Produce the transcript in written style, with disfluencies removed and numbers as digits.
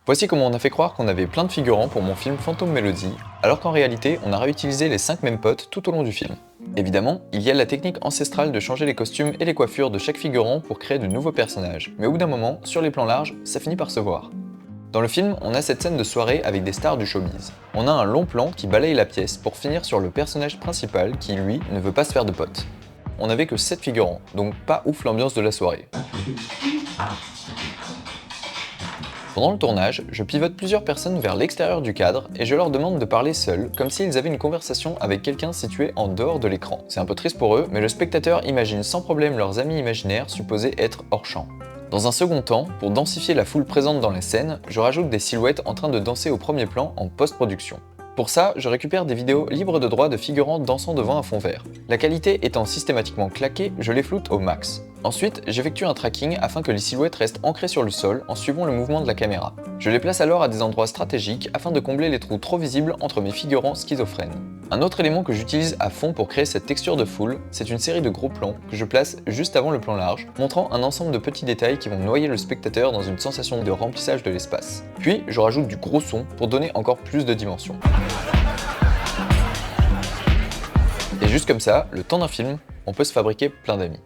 Voici comment on a fait croire qu'on avait plein de figurants pour mon film Phantom Melody, alors qu'en réalité, on a réutilisé les 5 mêmes potes tout au long du film. Évidemment, il y a la technique ancestrale de changer les costumes et les coiffures de chaque figurant pour créer de nouveaux personnages, mais au bout d'un moment, sur les plans larges, ça finit par se voir. Dans le film, on a cette scène de soirée avec des stars du showbiz. On a un long plan qui balaye la pièce pour finir sur le personnage principal qui, lui, ne veut pas se faire de potes. On n'avait que 7 figurants, donc pas ouf l'ambiance de la soirée. Pendant le tournage, je pivote plusieurs personnes vers l'extérieur du cadre et je leur demande de parler seuls, comme s'ils avaient une conversation avec quelqu'un situé en dehors de l'écran. C'est un peu triste pour eux, mais le spectateur imagine sans problème leurs amis imaginaires supposés être hors champ. Dans un second temps, pour densifier la foule présente dans la scène, je rajoute des silhouettes en train de danser au premier plan en post-production. Pour ça, je récupère des vidéos libres de droit de figurants dansant devant un fond vert. La qualité étant systématiquement claquée, je les floute au max. Ensuite, j'effectue un tracking afin que les silhouettes restent ancrées sur le sol en suivant le mouvement de la caméra. Je les place alors à des endroits stratégiques afin de combler les trous trop visibles entre mes figurants schizophrènes. Un autre élément que j'utilise à fond pour créer cette texture de foule, c'est une série de gros plans que je place juste avant le plan large, montrant un ensemble de petits détails qui vont noyer le spectateur dans une sensation de remplissage de l'espace. Puis, je rajoute du gros son pour donner encore plus de dimension. Et juste comme ça, le temps d'un film, on peut se fabriquer plein d'amis.